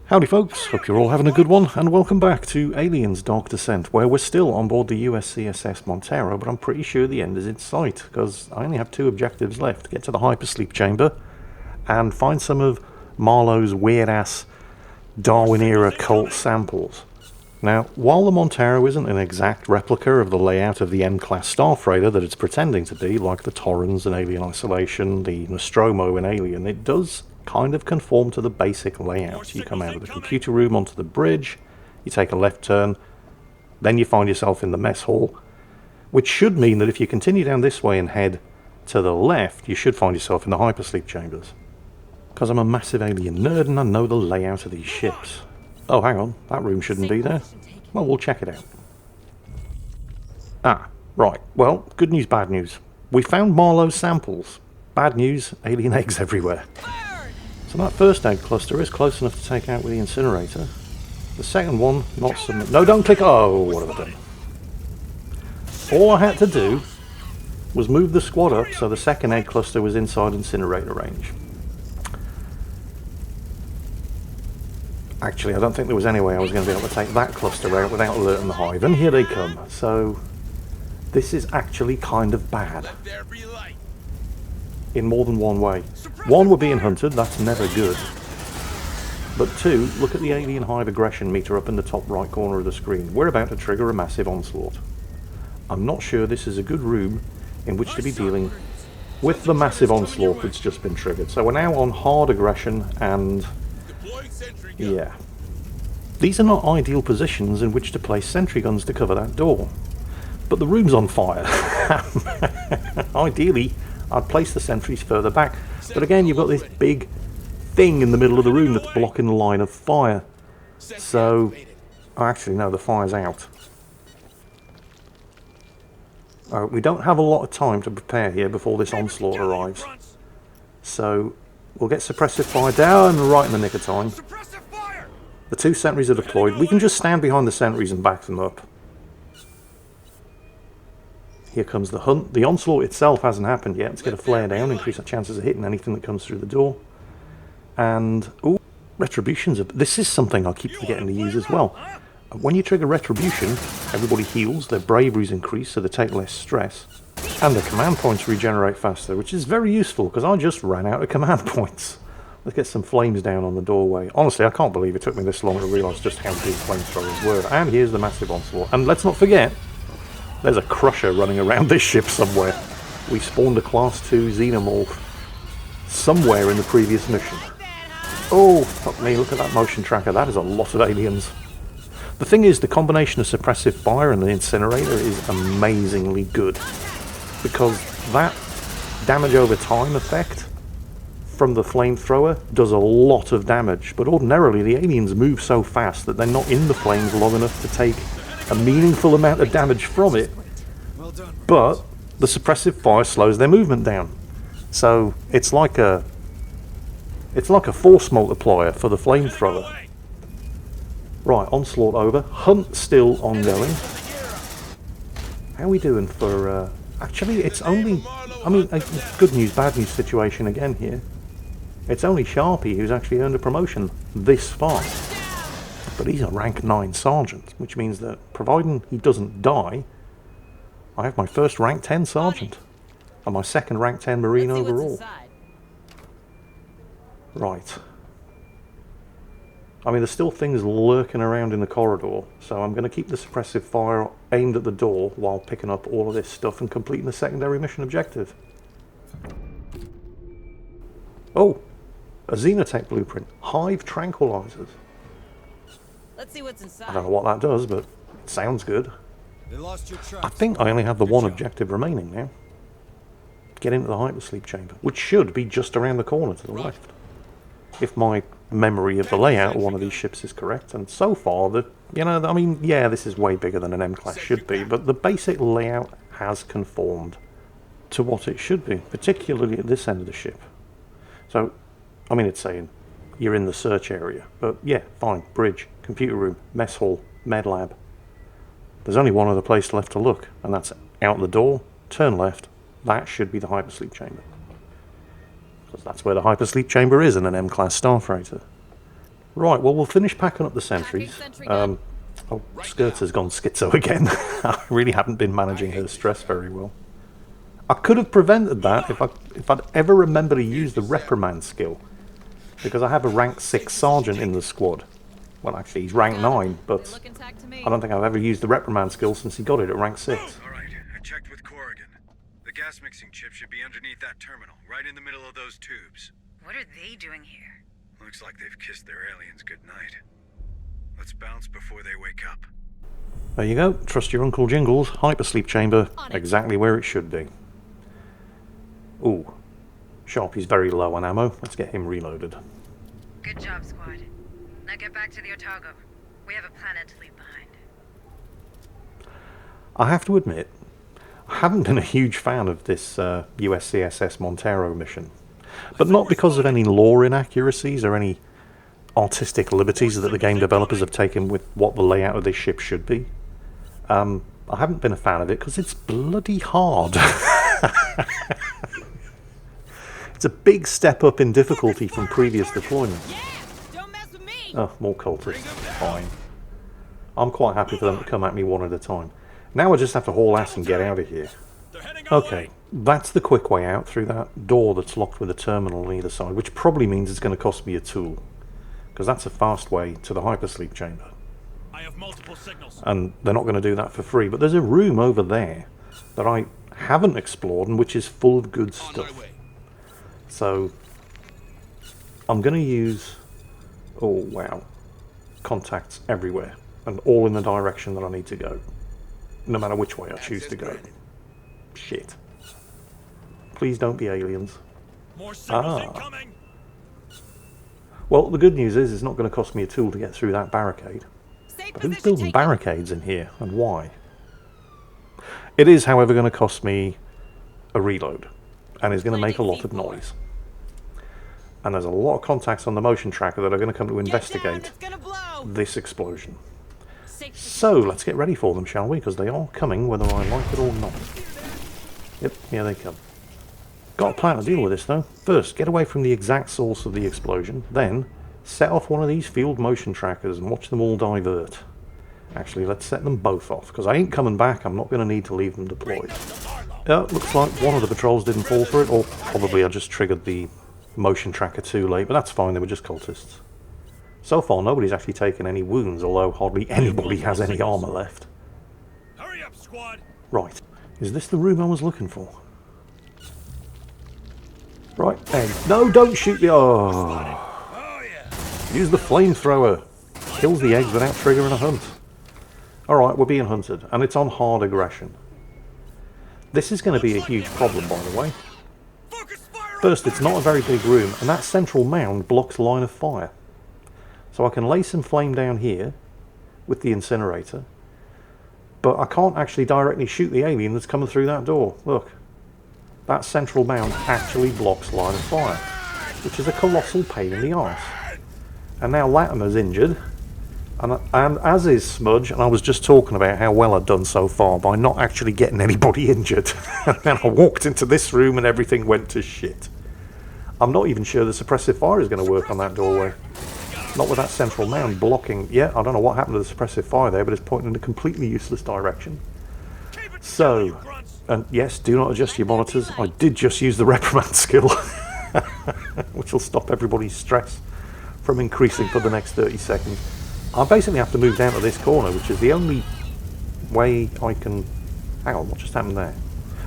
Howdy folks, hope you're all having a good one, and welcome back to Aliens Dark Descent, where we're still on board the USCSS Montero, but I'm pretty sure the end is in sight, because I only have two objectives left. Get to the hypersleep chamber, and find some of Marlowe's weird-ass Darwin-era cult samples. Now, while the Montero isn't an exact replica of the layout of the M-class starfreighter that it's pretending to be, like the Torrens in Alien Isolation, the Nostromo in Alien, it does kind of conform to the basic layout. You come out of the computer room onto the bridge, you take a left turn, then you find yourself in the mess hall, which should mean that if you continue down this way and head to the left, you should find yourself in the hypersleep chambers. Because I'm a massive alien nerd and I know the layout of these ships. Oh, hang on, that room shouldn't be there. Well, we'll check it out. Ah, right. Well, good news, bad news. We found Marlowe's samples. Bad news, alien eggs everywhere. So that first egg cluster is close enough to take out with the incinerator. The second one, not so much. No, don't click. Oh, what have I done? All I had to do was move the squad up so the second egg cluster was inside incinerator range. Actually, I don't think there was any way I was going to be able to take that cluster out without alerting the hive. And here they come. So this is actually kind of bad. In more than one way. One, we're being hunted, that's never good. But two, look at the alien hive aggression meter up in the top right corner of the screen. We're about to trigger a massive onslaught. I'm not sure this is a good room in which to be dealing with the massive onslaught that's just been triggered. So we're now on hard aggression and... yeah. These are not ideal positions in which to place sentry guns to cover that door. But the room's on fire. Ideally, I'd place the sentries further back, but again you've got this big thing in the middle of the room that's blocking the line of fire. So, oh, actually no, the fire's out. We don't have a lot of time to prepare here before this onslaught arrives. So, we'll get suppressive fire down right in the nick of time. The two sentries are deployed. We can just stand behind the sentries and back them up. Here comes the hunt. The onslaught itself hasn't happened yet. Let's get a flare down, increase our chances of hitting anything that comes through the door. And, ooh, retributions. This is something I keep forgetting to use as well. When you trigger retribution, everybody heals, their bravery's increased, so they take less stress. And their command points regenerate faster, which is very useful, because I just ran out of command points. Let's get some flames down on the doorway. Honestly, I can't believe it took me this long to realise just how big flamethrowers were. And here's the massive onslaught. And let's not forget, there's a crusher running around this ship somewhere. We spawned a Class 2 Xenomorph somewhere in the previous mission. Oh, fuck me, look at that motion tracker. That is a lot of aliens. The thing is, the combination of suppressive fire and the incinerator is amazingly good. Because that damage over time effect from the flamethrower does a lot of damage. But ordinarily, the aliens move so fast that they're not in the flames long enough to take a meaningful amount of damage from it, but the suppressive fire slows their movement down. So it's like a force multiplier for the flamethrower. Right, onslaught over. Hunt still ongoing. How are we doing for... actually, it's only... I mean, a good news, bad news situation again here. It's only Sharpie who's actually earned a promotion this far. But he's a rank 9 sergeant, which means that, providing he doesn't die, I have my first rank 10 sergeant, and my second rank 10 marine overall. Right. I mean, there's still things lurking around in the corridor, so I'm going to keep the suppressive fire aimed at the door while picking up all of this stuff and completing the secondary mission objective. Oh, a Xenotech blueprint. Hive tranquilizers. Let's see what's inside. I don't know what that does, but it sounds good. I think I only have the one objective remaining now. Get into the hypersleep chamber, which should be just around the corner to the left. If my memory of the layout of one of these ships is correct. And so far, I mean, yeah, this is way bigger than an M-class should be, but the basic layout has conformed to what it should be, particularly at this end of the ship. So, I mean, it's saying you're in the search area, but yeah, fine. Bridge, computer room, mess hall, med lab. There's only one other place left to look, and that's out the door, turn left. That should be the hypersleep chamber. Because that's where the hypersleep chamber is in an M-class starfreighter. Right, well, we'll finish packing up the sentries. Sentry gun. Oh, Skirter's gone schizo again. I really haven't been managing her stress very well. I could have prevented that if I'd ever remembered to use the reprimand skill. Because I have a rank 6 sergeant in the squad. Well, actually, he's rank 9, but They look intact to me. I don't think I've ever used the reprimand skill since he got it at rank 6. Alright, I checked with Corrigan. The gas mixing chip should be underneath that terminal, right in the middle of those tubes. What are they doing here? Looks like they've kissed their aliens goodnight. Let's bounce before they wake up. There you go. Trust your Uncle Jingles. Hypersleep chamber. Exactly where it should be. Ooh. Sharpie's very low on ammo. Let's get him reloaded. Good job, squad. Now get back to the Otago. We have a planet to leave behind. I have to admit, I haven't been a huge fan of this USCSS Montero mission. But not because of any lore inaccuracies or any artistic liberties that the game developers have taken with what the layout of this ship should be. I haven't been a fan of it because it's bloody hard. It's a big step up in difficulty from previous deployments. Yeah! Don't mess with me! Oh, more cultists. Fine. I'm quite happy for them to come at me one at a time. Now I just have to haul ass and get out of here. Okay, that's the quick way out through that door that's locked with a terminal on either side, which probably means it's going to cost me a tool. Because that's a fast way to the hypersleep chamber. I have multiple signals. And they're not going to do that for free. But there's a room over there that I haven't explored and which is full of good stuff. So I'm going to use, oh wow, contacts everywhere and all in the direction that I need to go, no matter which way I choose to go. Shit. Please don't be aliens. More signals incoming. Well, the good news is it's not going to cost me a tool to get through that barricade. Safe But who's position building taken. barricades in here and why? It is, however, going to cost me a reload and is going to make a lot of noise. And there's a lot of contacts on the motion tracker that are going to come to Get down, investigate it's gonna blow. this explosion. Safe So let's get ready for them, shall we? Because they are coming whether I like it or not. Yep, here they come. Got a plan to deal with this though. First, get away from the exact source of the explosion. Then, set off one of these field motion trackers and watch them all divert. Actually, let's set them both off, because I ain't coming back. I'm not going to need to leave them deployed. Looks like one of the patrols didn't fall for it, or probably I just triggered the motion tracker too late, but that's fine, they were just cultists. So far, nobody's actually taken any wounds, although hardly anybody has any armor left. Hurry up, squad. Right, is this the room I was looking for? Right, egg. No, don't shoot the... Oh. Oh yeah. Use the flamethrower. Kills the eggs without triggering a hunt. Alright, we're being hunted, and it's on hard aggression. This is going to be a huge problem, by the way. First, it's not a very big room, and that central mound blocks line of fire. So I can lay some flame down here with the incinerator, but I can't actually directly shoot the alien that's coming through that door. Look, that central mound actually blocks line of fire, which is a colossal pain in the arse. And now Latimer's injured, and as is Smudge, and I was just talking about how well I'd done so far by not actually getting anybody injured. And then I walked into this room and everything went to shit. I'm not even sure the suppressive fire is going to work on that doorway. Not with that central mound blocking. Yeah, I don't know what happened to the suppressive fire there, but it's pointing in a completely useless direction. So, and yes, do not adjust your monitors. I did just use the reprimand skill, which will stop everybody's stress from increasing for the next 30 seconds. I basically have to move down to this corner, which is the only way I can... Hang on, what just happened there?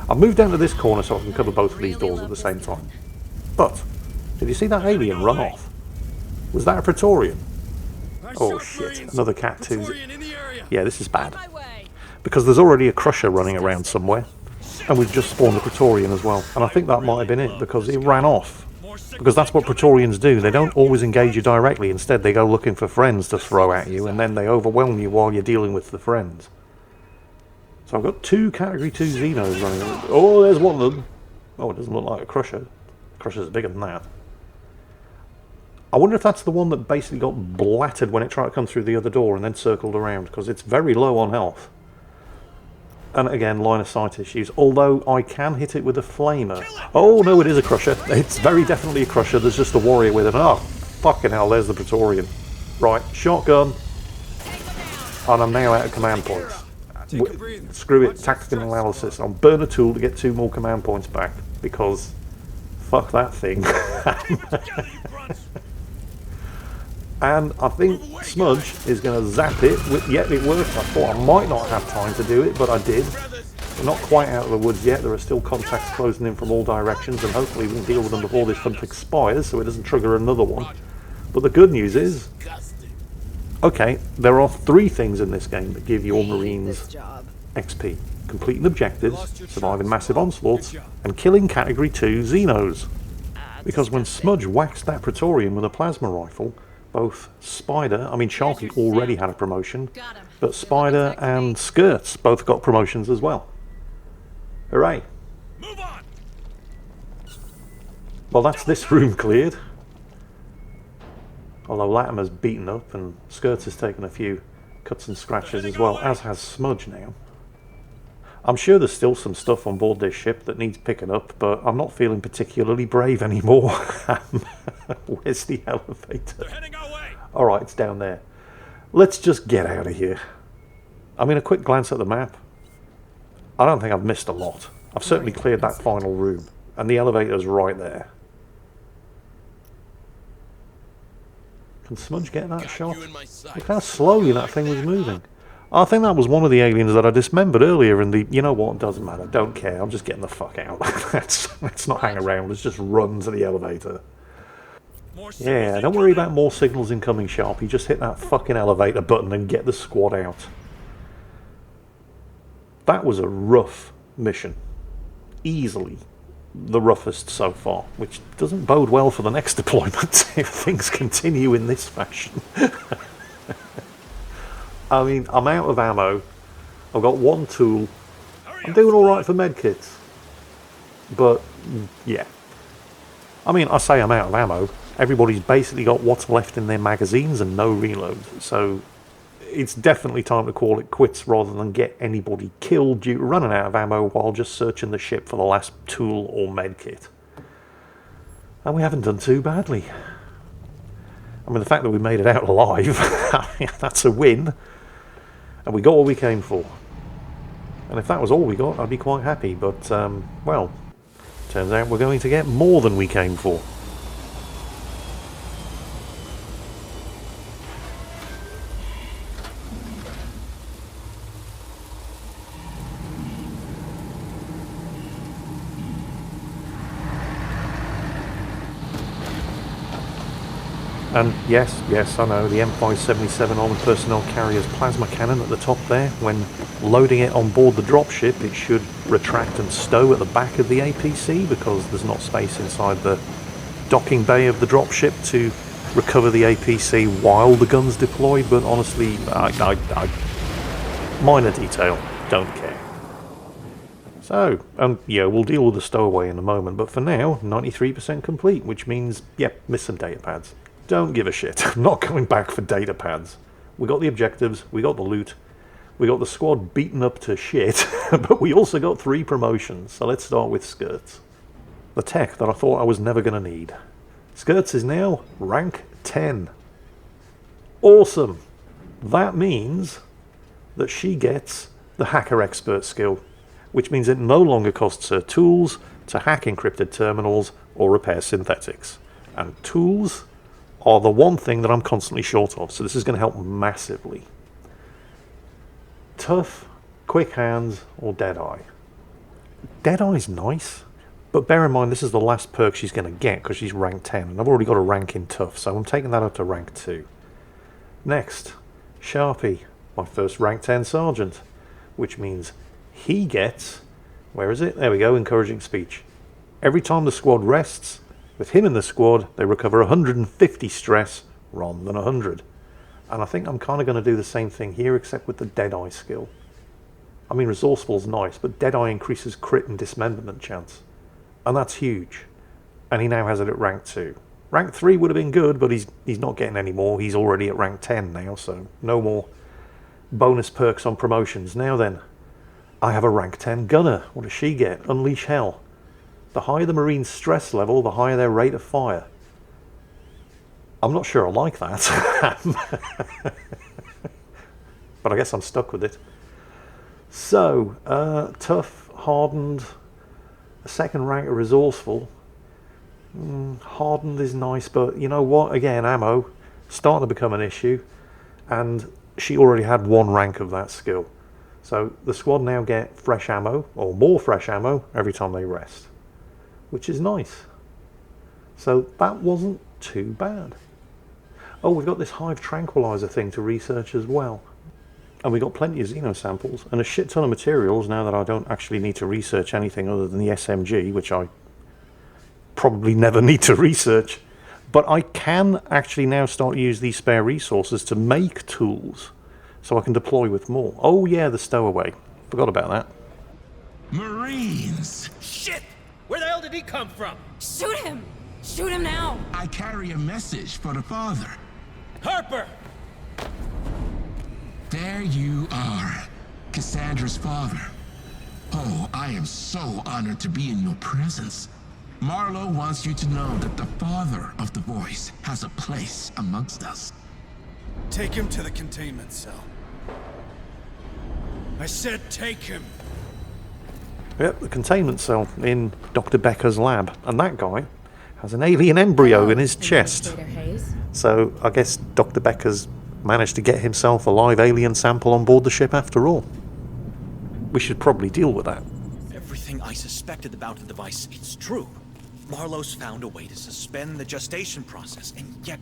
I've moved down to this corner so I can cover both of these doors at the same time. But, did you see that alien run off? Was that a Praetorian? Oh shit, another Cat 2. Yeah, this is bad. my way. Because there's already a Crusher running around somewhere. And we've just spawned a Praetorian as well. And I think that might have been it, because it ran off. Because that's what Praetorians do. They don't always engage you directly. Instead, they go looking for friends to throw at you, and then they overwhelm you while you're dealing with the friends. So I've got 2 Category 2 Xenos running. Oh, there's one of them. Oh, it doesn't look like a Crusher. Crusher's bigger than that. I wonder if that's the one that basically got blattered when it tried to come through the other door and then circled around, because it's very low on health. And again, line of sight issues, although I can hit it with a flamer. Oh no, it is a Crusher. It's very definitely a Crusher. There's just a warrior with it. Oh, fucking hell, there's the Praetorian. Right, shotgun, Take him out. and I'm now out of command points. Take a breather. Screw it, tactical analysis. I'll burn a tool to get 2 more command points back, because fuck that thing. Together, you grunts. And I think Smudge is going to zap it. Yet it worked. I thought I might not have time to do it, but I did. We're not quite out of the woods yet. There are still contacts closing in from all directions, and hopefully we can deal with them before this hunt expires so it doesn't trigger another one. But the good news is, okay, there are 3 things in this game that give your Marines XP. Completing objectives, surviving massive onslaughts, and killing Category 2 Xenos. Because when Smudge waxed that Praetorian with a plasma rifle, both Spider, I mean Sharpie already had a promotion, Got him. but Spider and Skirts both got promotions as well. Hooray. Move on. Well, that's this room cleared. Although Latimer's beaten up and Skirts has taken a few cuts and scratches as well, as has Smudge now. I'm sure there's still some stuff on board this ship that needs picking up, but I'm not feeling particularly brave anymore. Where's the elevator? They're heading our way. Alright, it's down there. Let's just get out of here. I mean, a quick glance at the map. I don't think I've missed a lot. I've certainly cleared that final room, and the elevator's right there. Can Smudge get that shot? Look how slowly that thing was moving. I think that was one of the aliens that I dismembered earlier in the... You know what? Doesn't matter. Don't care. I'm just getting the fuck out. Let's not hang around. Let's just run to the elevator. More Yeah, signals don't worry incoming. about more signals incoming, Sharpie. Just hit that fucking elevator button and get the squad out. That was a rough mission. Easily the roughest so far, which doesn't bode well for the next deployment if things continue in this fashion. I mean, I'm out of ammo. I've got 1 tool. I'm doing alright for medkits. But, yeah. I mean, I say I'm out of ammo. Everybody's basically got what's left in their magazines and no reloads. So, it's definitely time to call it quits rather than get anybody killed due to running out of ammo while just searching the ship for the last tool or medkit. And we haven't done too badly. I mean, the fact that we made it out alive, that's a win. And we got what we came for. And if that was all we got, I'd be quite happy. But, well, turns out we're going to get more than we came for. And yes, I know, the M577 armoured personnel carrier's plasma cannon at the top there. When loading it on board the dropship, it should retract and stow at the back of the APC because there's not space inside the docking bay of the dropship to recover the APC while the gun's deployed. But honestly, I minor detail, don't care. So, yeah, we'll deal with the stowaway in a moment, but for now, 93% complete, which means, yep, miss some data pads. Don't give a shit. I'm not going back for data pads. We got the objectives, we got the loot, we got the squad beaten up to shit, but we also got 3 promotions. So let's start with Skirts. The tech that I thought I was never going to need. Skirts is now rank 10. Awesome. That means that she gets the hacker expert skill, which means it no longer costs her tools to hack encrypted terminals or repair synthetics. And tools are the one thing that I'm constantly short of, so this is going to help massively. Tough, quick hands, or Deadeye. Deadeye's nice, but bear in mind this is the last perk she's going to get because she's rank 10, and I've already got a rank in Tough, so I'm taking that up to rank 2. Next, Sharpie, my first rank 10 sergeant, which means he gets, where is it? There we go, encouraging speech. Every time the squad rests, with him in the squad, they recover 150 stress rather than 100. And I think I'm kind of going to do the same thing here, except with the Deadeye skill. I mean, Resourceful's nice, but Deadeye increases crit and dismemberment chance. And that's huge. And he now has it at rank 2. Rank 3 would have been good, but he's not getting any more. He's already at rank 10 now, so no more bonus perks on promotions. Now then, I have a rank 10 gunner. What does she get? Unleash Hell. The higher the Marine's stress level, the higher their rate of fire. I'm not sure I like that. But I guess I'm stuck with it. So, tough, hardened, a second ranker, resourceful. Hardened is nice, but you know what? Again, ammo starting to become an issue, and she already had 1 rank of that skill. So the squad now get fresh ammo, or more fresh ammo, every time they rest, which is nice. So that wasn't too bad. Oh, we've got this hive tranquilizer thing to research as well. And we got plenty of Xeno samples and a shit ton of materials now that I don't actually need to research anything other than the SMG, which I probably never need to research. But I can actually now start to use these spare resources to make tools, so I can deploy with more. Oh yeah, the stowaway. Forgot about that. Marines! Shit! Where the hell did he come from? Shoot him! Shoot him now! I carry a message for the father. Harper! There you are, Cassandra's father. Oh, I am so honored to be in your presence. Marlowe wants you to know that the father of the voice has a place amongst us. Take him to the containment cell. I said take him. Yep, the containment cell in Dr. Becker's lab. And that guy has an alien embryo in his chest. So I guess Dr. Becker's managed to get himself a live alien sample on board the ship after all. We should probably deal with that. Everything I suspected about the device, it's true. Marlowe's found a way to suspend the gestation process, and yet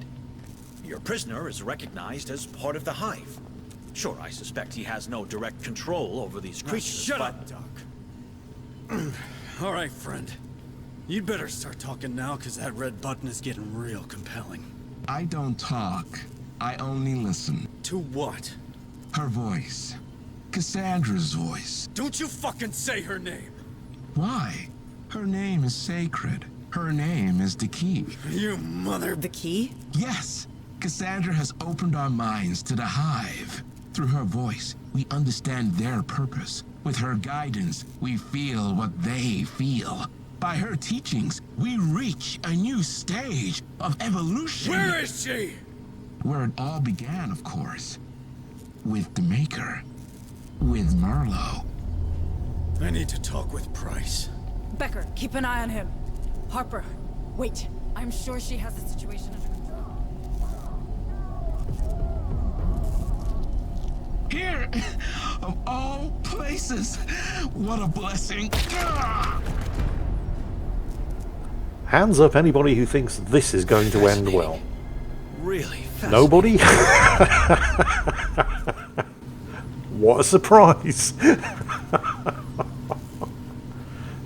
your prisoner is recognized as part of the hive. Sure, I suspect he has no direct control over these creatures, Shut but... up, Doc. All right, friend. You'd better start talking now, because that red button is getting real compelling. I don't talk. I only listen. To what? Her voice. Cassandra's voice. Don't you fucking say her name! Why? Her name is sacred. Her name is the key. You mother... The key? Yes, Cassandra has opened our minds to the hive. Through her voice, we understand their purpose. With her guidance, we feel what they feel. By her teachings, we reach a new stage of evolution. Where is she? Where it all began, of course. With the Maker. With Marlowe. I need to talk with Price. Becker, keep an eye on him. Harper, wait. I'm sure she has the situation under control. Here! Of all places! What a blessing! Hands up anybody who thinks this is going to end well. Really fascinating. Nobody? What a surprise! We've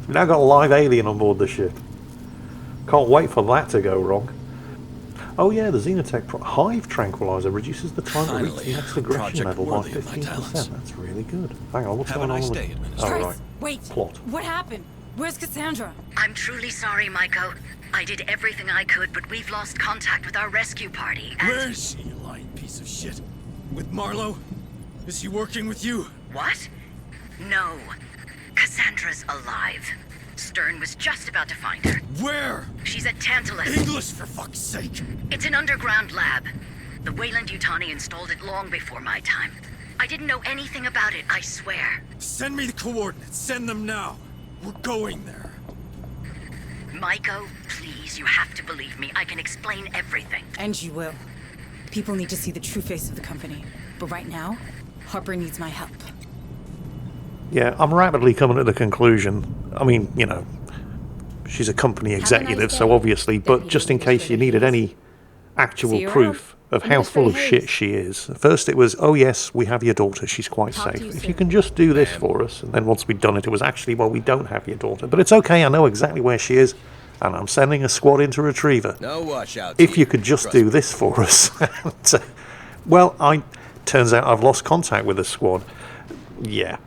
now got a live alien on board the ship. Can't wait for that to go wrong. Oh yeah, the Xenotech Hive Tranquilizer reduces the time to reach Finally, the next aggression project level by worthy of my 15%. talents. That's really good. Hang on, what's Have a going on nice with... day, Oh, Administrator. right. Price, wait. Plot. What happened? Where's Cassandra? I'm truly sorry, Maiko. I did everything I could, but we've lost contact with our rescue party, and... Where is she, you lying piece of shit? With Marlowe? Is he working with you? What? No. Cassandra's alive. Stern was just about to find her. Where? She's at Tantalus. English, for fuck's sake! It's an underground lab. The Weyland-Yutani installed it long before my time. I didn't know anything about it, I swear. Send me the coordinates. Send them now. We're going there. Maiko, please, you have to believe me. I can explain everything. And you will. People need to see the true face of the company. But right now, Harper needs my help. Yeah, I'm rapidly coming to the conclusion. I mean, you know, she's a company executive, so obviously, but just in case you needed any actual proof of how full of shit she is. First it was, oh yes, we have your daughter, she's quite safe. If you can just do this for us, and then once we'd done it, it was actually, well, we don't have your daughter. But it's okay, I know exactly where she is, and I'm sending a squad in to retrieve her. No watch out. If you could just do this for us. Well, turns out I've lost contact with the squad. Yeah.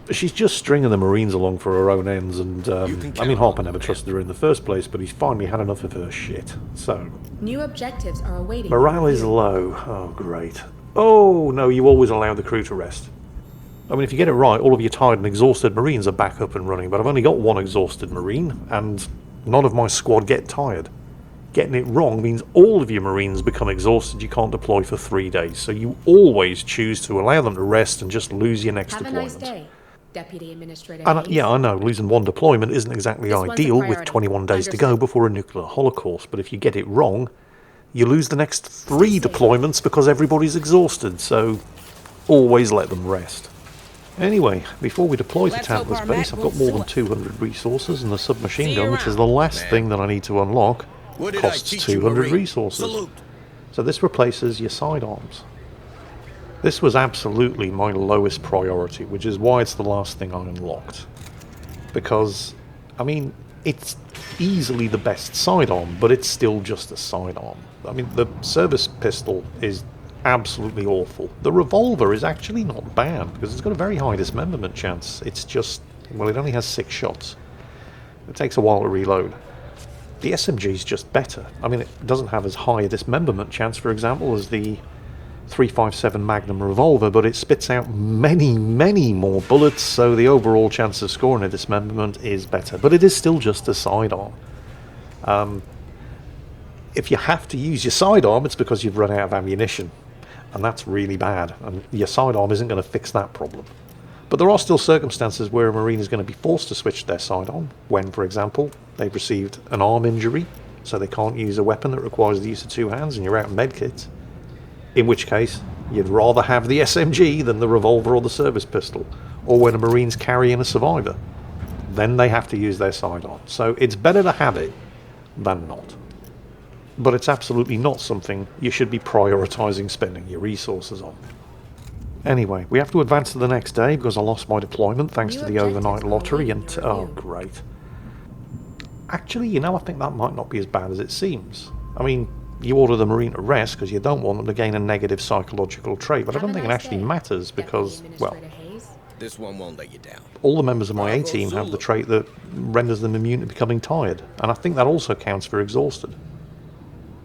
She's just stringing the Marines along for her own ends, and I mean, Harper never trusted her in the first place, but he's finally had enough of her shit. So, New objectives are awaiting. morale is low. Oh, great. Oh, no, you always allow the crew to rest. I mean, if you get it right, all of your tired and exhausted Marines are back up and running, but I've only got one exhausted Marine, and none of my squad get tired. getting it wrong means all of your Marines become exhausted. You can't deploy for 3 days. So you always choose to allow them to rest and just lose your next Have a deployment. nice day, Deputy Administrator And Hayes. yeah, I know, losing one deployment isn't exactly This one's a ideal with priority. 21 days to go Understood. before a nuclear holocaust, but if you get it wrong, you lose the next 3 deployments because everybody's exhausted, so always let them rest. Anyway, before we deploy to Let's hope Tantalus our base, Mac I've got will more than 200 resources, and the submachine See gun, you which is around, the last man. thing that I need to unlock, What did I costs teach you, 200 Marine? resources. Salute. So this replaces your sidearms. This was absolutely my lowest priority, which is why it's the last thing I unlocked. Because, I mean, it's easily the best sidearm, but it's still just a sidearm. I mean, the service pistol is absolutely awful. The revolver is actually not bad, because it's got a very high dismemberment chance. It's just, well, it only has 6 shots. It takes a while to reload. The SMG is just better. I mean, it doesn't have as high a dismemberment chance, for example, as the 357 Magnum revolver, but it spits out many, many more bullets, so the overall chance of scoring a dismemberment is better. But it is still just a sidearm. If you have to use your sidearm, it's because you've run out of ammunition, and that's really bad, and your sidearm isn't going to fix that problem. But there are still circumstances where a Marine is going to be forced to switch their sidearm, when, for example, they've received an arm injury, so they can't use a weapon that requires the use of 2 hands, and you're out of medkits. In which case, you'd rather have the SMG than the revolver or the service pistol, or when a Marine's carrying a survivor. Then they have to use their sidearm. So it's better to have it than not. But it's absolutely not something you should be prioritising spending your resources on. Anyway, we have to advance to the next day because I lost my deployment thanks to the overnight lottery and... oh, great. Actually, you know, I think that might not be as bad as it seems. I mean, you order the Marine to rest because you don't want them to gain a negative psychological trait, but I don't think it actually matters because, well, This one won't let you down. all the members of my A-team have the trait that renders them immune to becoming tired, and I think that also counts for exhausted.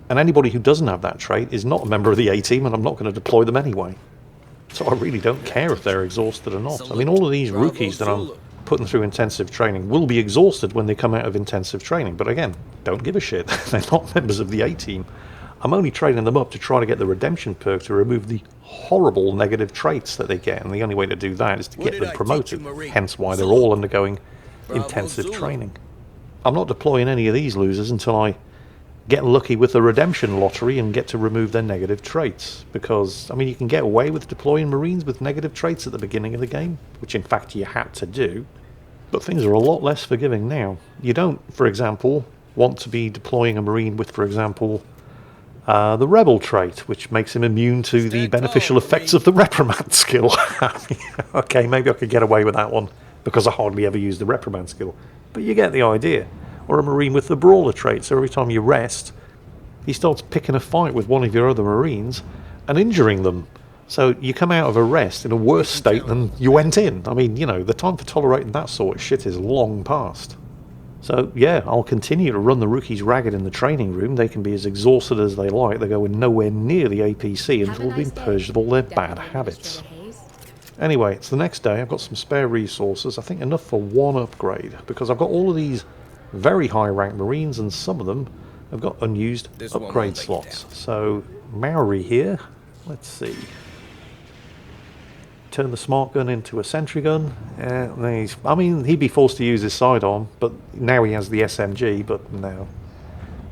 And anybody who doesn't have that trait is not a member of the A-team, and I'm not going to deploy them anyway. So I really don't care if they're exhausted or not. I mean, all of these rookies that I'm putting through intensive training will be exhausted when they come out of intensive training. But again, don't give a shit. They're not members of the A-team. I'm only training them up to try to get the redemption perk to remove the horrible negative traits that they get. And the only way to do that is to get them promoted. Hence why they're all undergoing intensive training. I'm not deploying any of these losers until I get lucky with the redemption lottery and get to remove their negative traits, because, I mean, you can get away with deploying Marines with negative traits at the beginning of the game, which in fact you had to do, but things are a lot less forgiving now. You don't, for example, want to be deploying a Marine with, for example, the Rebel trait, which makes him immune to the beneficial effects of the Reprimand skill. Okay, maybe I could get away with that one, because I hardly ever use the Reprimand skill, but you get the idea. Or a Marine with the Brawler trait, so every time you rest, he starts picking a fight with one of your other Marines and injuring them. So you come out of a rest in a worse state than you went in. I mean, you know, the time for tolerating that sort of shit is long past. So yeah, I'll continue to run the rookies ragged in the training room. They can be as exhausted as they like. They're going nowhere near the APC until they've been purged of all their bad habits. Anyway, it's the next day. I've got some spare resources. I think enough for 1 upgrade, because I've got all of these very high rank Marines, and some of them have got unused upgrade slots. So Maori here, let's see, turn the smart gun into a sentry gun. I mean, he'd be forced to use his sidearm, but now he has the SMG. But no,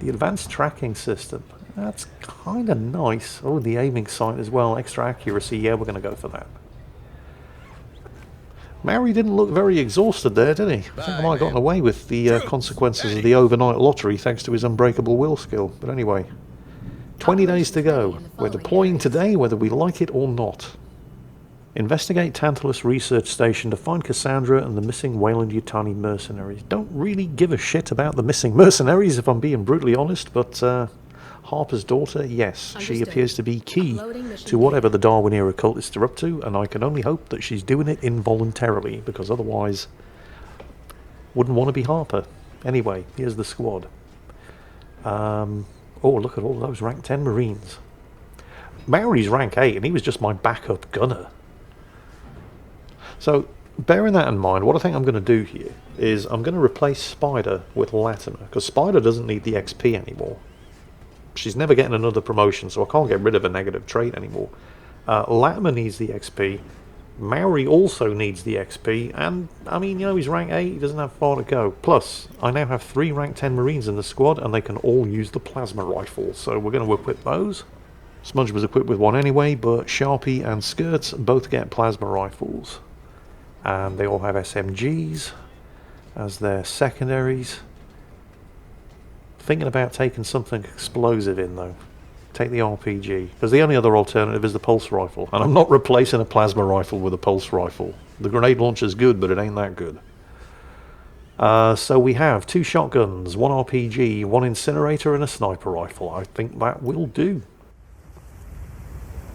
the advanced tracking system, that's kind of nice. Oh, the aiming sight as well, extra accuracy. Yeah, we're going to go for that. Maori didn't look very exhausted there, did he? I think I might have gotten away with the consequences of the overnight lottery thanks to his unbreakable will skill. But anyway, 20 days to go. We're deploying today whether we like it or not. Investigate Tantalus Research Station to find Cassandra and the missing Weyland-Yutani mercenaries. Don't really give a shit about the missing mercenaries, if I'm being brutally honest, but Harper's daughter, yes, she appears to be key to whatever the Darwin era cultists are up to, and I can only hope that she's doing it involuntarily, because otherwise wouldn't want to be Harper. Anyway, here's the squad. Oh, look at all those rank 10 Marines. Maori's rank 8, and he was just my backup gunner. So, bearing that in mind, what I think I'm going to do here is I'm going to replace Spider with Latimer, because Spider doesn't need the XP anymore. she's never getting another promotion, so I can't get rid of a negative trait anymore. Latimer needs the XP. Maori also needs the XP, and I mean, you know, he's rank 8, he doesn't have far to go. Plus, I now have 3 rank 10 Marines in the squad, and they can all use the plasma rifle, so we're going to equip those. Smudge was equipped with one anyway, but Sharpie and Skirts both get plasma rifles. And they all have SMGs as their secondaries. Thinking about taking something explosive in though. Take the RPG, because the only other alternative is the pulse rifle, and I'm not replacing a plasma rifle with a pulse rifle. The grenade launcher's good, but it ain't that good. So we have 2 shotguns, 1 RPG, 1 incinerator, and a sniper rifle. I think that will do.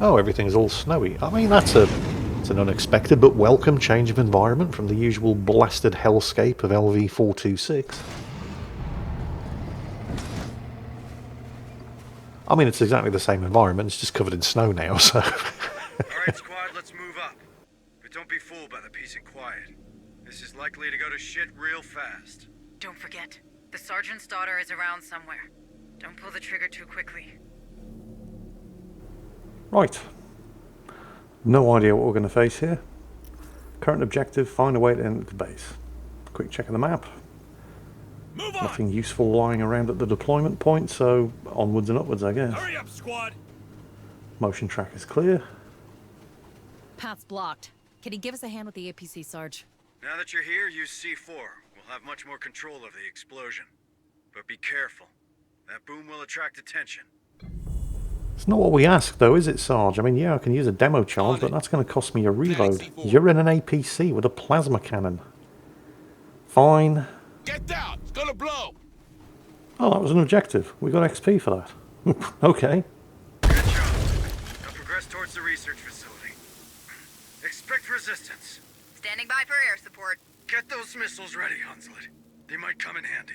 Oh, everything's all snowy. I mean, it's an unexpected but welcome change of environment from the usual blasted hellscape of LV-426. I mean, it's exactly the same environment, it's just covered in snow now, so... Alright, squad, let's move up. But don't be fooled by the peace and quiet. This is likely to go to shit real fast. Don't forget, the sergeant's daughter is around somewhere. Don't pull the trigger too quickly. Right. No idea what we're going to face here. Current objective, find a way to enter the base. Quick check of the map. Move on. Nothing useful lying around at the deployment point, so onwards and upwards, I guess. Hurry up, squad. Motion track is clear. Path's blocked. Can you give us a hand with the APC, Sarge? Now that you're here, use C4. We'll have much more control of the explosion. But be careful. That boom will attract attention. It's not what we asked, though, is it, Sarge? I mean, yeah, I can use a demo charge, but that's going to cost me a reload. You're in an APC with a plasma cannon. Fine. Get down! It's gonna blow! Oh, that was an objective. We got XP for that. Okay. Good job. Now progress towards the research facility. Expect resistance. Standing by for air support. Get those missiles ready, Hunslet. They might come in handy.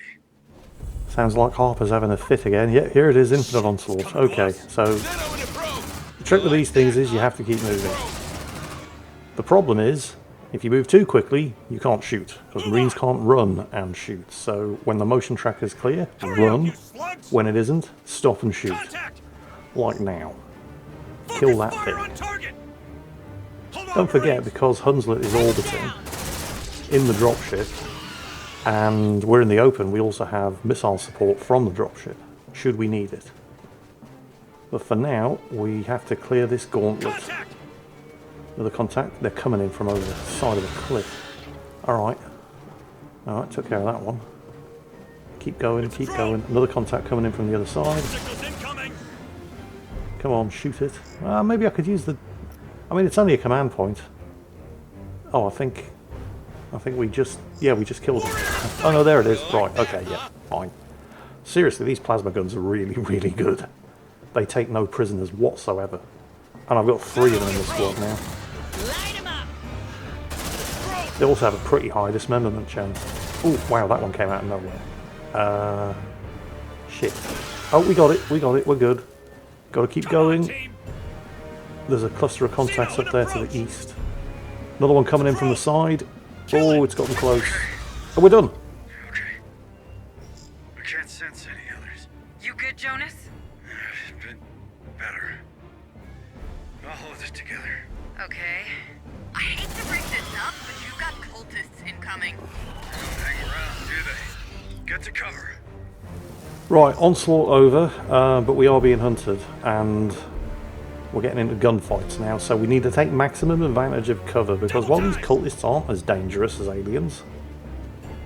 Sounds like Harper's having a fit again. Yeah, here it is, Infinite Onslaught. Okay, so the trick with these things is you have to keep moving. The problem is, if you move too quickly, you can't shoot, because Marines can't run and shoot. So when the motion track is clear, run. When it isn't, stop and shoot. Like now. Kill that thing. Don't forget, because Hunslet is orbiting in the dropship, and we're in the open, we also have missile support from the dropship, should we need it. But for now, we have to clear this gauntlet. Another contact, they're coming in from over the side of the cliff. Alright. Alright, took care of that one. Keep going, keep going. Another contact coming in from the other side. Come on, shoot it. Maybe I could use the... I mean, it's only a command point. Oh, I think we just... Yeah, we just killed him. Oh no, there it is. Right, okay, yeah, fine. Seriously, these plasma guns are really, really good. They take no prisoners whatsoever. And I've got 3 of them in the squad now. They also have a pretty high dismemberment chance. Oh, wow, that one came out of nowhere. Shit. Oh, we got it, we're good. Gotta keep going. There's a cluster of contacts up there to the east. Another one coming in from the side. Oh, it's gotten close. Oh, we're done. Okay. I can't sense any others. You good, Jonas? Been better. I'll hold this together. Okay. I hate to break this up, but you've got cultists incoming. They don't hang around, do they? Get to cover. Right, onslaught over, but we are being hunted, and we're getting into gunfights now, so we need to take maximum advantage of cover, because while these cultists aren't as dangerous as aliens,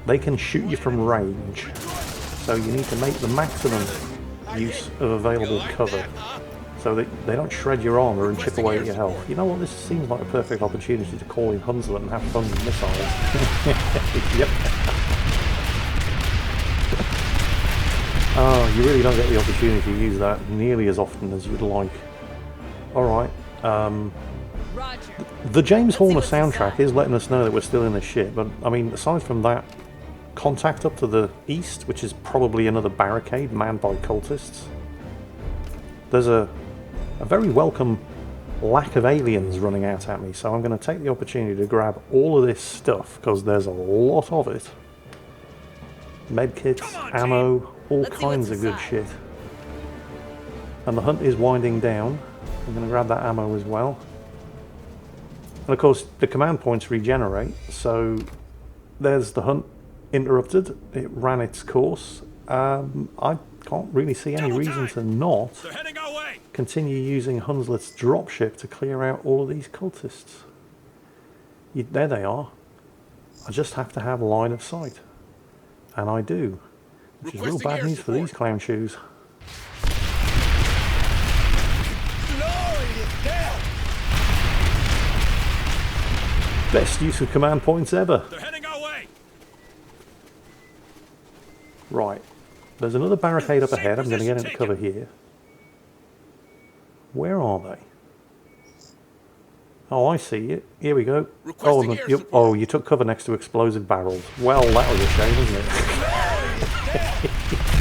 they can shoot you from range, so you need to make the maximum use of available cover, so that they don't shred your armour and chip away at your health. You know what, this seems like a perfect opportunity to call in Hunslet and have fun with missiles. Yep. Oh, you really don't get the opportunity to use that nearly as often as you'd like. Alright, the James Horner soundtrack is letting us know that we're still in this shit, but I mean, aside from that contact up to the east, which is probably another barricade manned by cultists, there's a very welcome lack of aliens running out at me, so I'm going to take the opportunity to grab all of this stuff, because there's a lot of it. Medkits, ammo, all kinds of good shit. And the hunt is winding down. I'm going to grab that ammo as well. And of course, the command points regenerate, so there's the hunt interrupted. It ran its course. I can't really see any reason to not continue using Hunslet's dropship to clear out all of these cultists. There they are. I just have to have line of sight. And I do. Which is real bad news for these clown shoes. Best use of command points ever. They're heading our way. Right. There's another barricade up ahead. I'm going to get into cover here. Where are they? Oh, I see it. Here we go. Oh, you took cover next to explosive barrels. Well, that was a shame, wasn't it? Too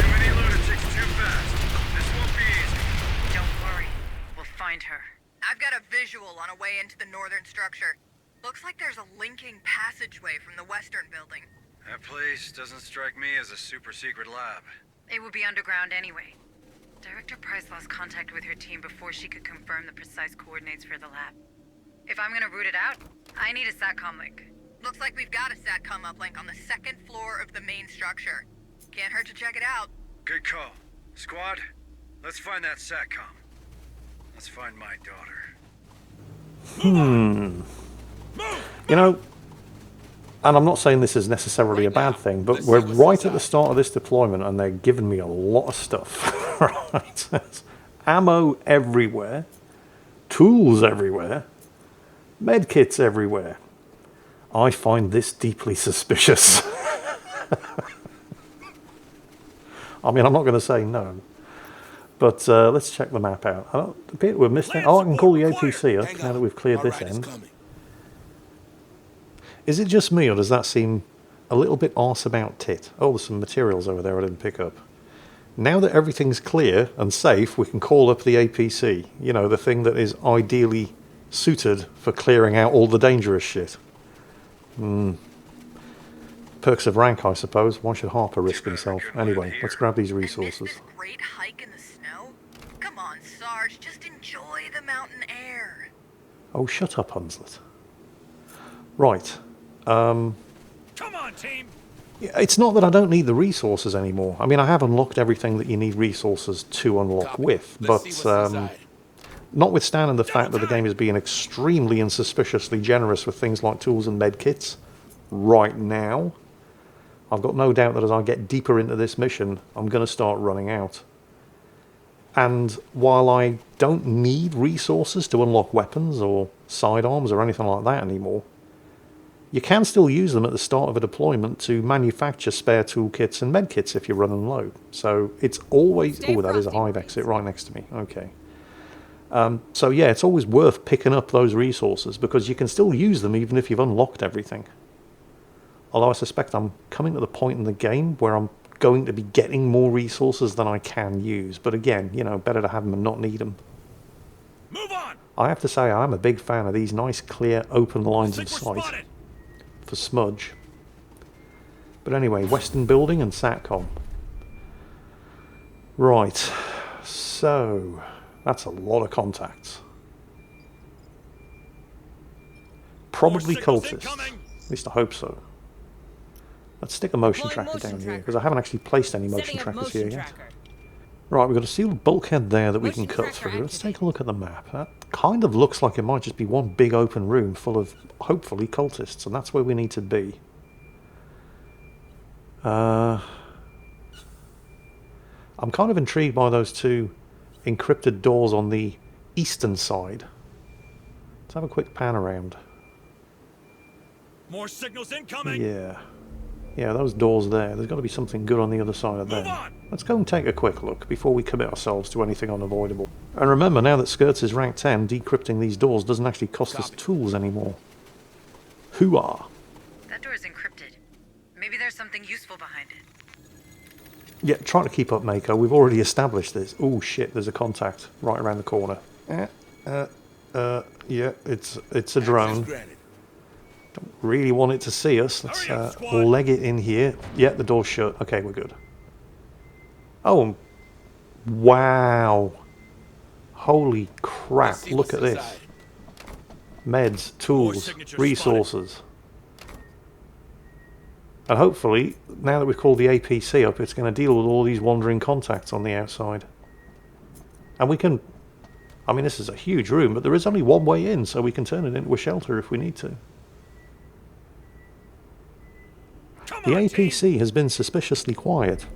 many lunatics too fast. This won't be easy. Don't worry. We'll find her. I've got a visual on a way into the northern structure. Looks like there's a linking passageway from the western building. That place doesn't strike me as a super secret lab. It would be underground anyway. Director Price lost contact with her team before she could confirm the precise coordinates for the lab. If I'm gonna root it out, I need a SATCOM link. Looks like we've got a SATCOM uplink on the second floor of the main structure. Can't hurt to check it out. Good call. Squad, let's find that SATCOM. Let's find my daughter. You know, and I'm not saying this is necessarily a bad thing, but we're right at the start of this deployment and they're giving me a lot of stuff. Right? Ammo everywhere, tools everywhere, medkits everywhere. I find this deeply suspicious. I mean, I'm not going to say no, but let's check the map out. I don't appear to have missed it. Oh, I can call the APC up now that we've cleared this end. Is it just me, or does that seem a little bit arse about tit? Oh, there's some materials over there I didn't pick up. Now that everything's clear and safe, we can call up the APC. You know, the thing that is ideally suited for clearing out all the dangerous shit. Perks of rank, I suppose. Why should Harper risk himself? Anyway, let's grab these resources. This great hike in the snow? Come on, Sarge, just enjoy the mountain air. Oh, shut up, Hunslet. Right. Come on, team. It's not that I don't need the resources anymore. I mean, I have unlocked everything that you need resources to unlock with, but notwithstanding the fact that the game is being extremely and suspiciously generous with things like tools and medkits right now, I've got no doubt that as I get deeper into this mission, I'm going to start running out. And while I don't need resources to unlock weapons or sidearms or anything like that anymore, you can still use them at the start of a deployment to manufacture spare toolkits and medkits if you're running low. So it's always... Oh, that is a hive exit right next to me. Okay. So yeah, it's always worth picking up those resources because you can still use them even if you've unlocked everything. Although I suspect I'm coming to the point in the game where I'm going to be getting more resources than I can use. But again, you know, better to have them and not need them. Move on. I have to say I'm a big fan of these nice, clear, open lines of sight for smudge. But anyway, Western Building and SATCOM. Right, so that's a lot of contacts. Probably cultists. At least I hope so. Let's stick a motion tracker down here, because I haven't actually placed any motion trackers here yet. Right, we've got a sealed bulkhead there that we can cut through. Let's take a look at the map. That kind of looks like it might just be one big open room full of, hopefully, cultists, and that's where we need to be. I'm kind of intrigued by those two encrypted doors on the eastern side. Let's have a quick pan around. More signals incoming. Yeah, those doors there. There's got to be something good on the other side of them. Let's go and take a quick look before we commit ourselves to anything unavoidable. And remember, now that Skirts is rank 10, decrypting these doors doesn't actually cost us tools anymore. Hooah! That door is encrypted. Maybe there's something useful behind it. Yeah, try to keep up, Mako. We've already established this. Oh shit, there's a contact right around the corner. Yeah, it's a drone. Don't really want it to see us. Let's leg it in here. Yeah, the door's shut. Okay, we're good. Oh, wow. Holy crap, look at this. Meds, tools, resources. And hopefully, now that we've called the APC up, it's going to deal with all these wandering contacts on the outside. And we can... I mean, this is a huge room, but there is only one way in, so we can turn it into a shelter if we need to. The APC has been suspiciously quiet.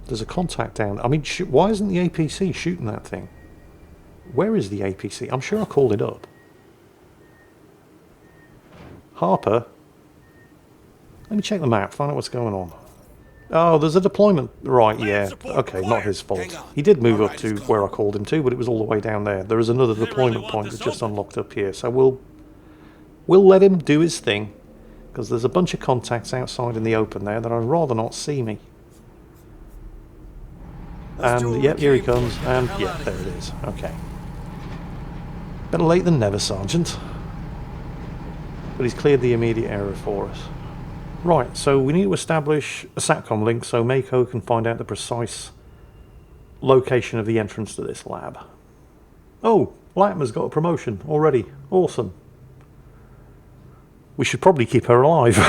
There's a contact down. I mean, why isn't the APC shooting that thing? Where is the APC? I'm sure I called it up. Harper? Let me check the map, find out what's going on. Oh, there's a deployment. Right, yeah. Okay, not his fault. He did move up to where I called him to, but it was all the way down there. There is another deployment point that's just unlocked up here. So we'll let him do his thing, because there's a bunch of contacts outside in the open there that I'd rather not see me. And, yep, here he comes. And, yeah, there it is. Okay. Better late than never, Sergeant. But he's cleared the immediate error for us. Right, so we need to establish a SATCOM link so Mako can find out the precise location of the entrance to this lab. Oh, Latimer's got a promotion already. Awesome. We should probably keep her alive.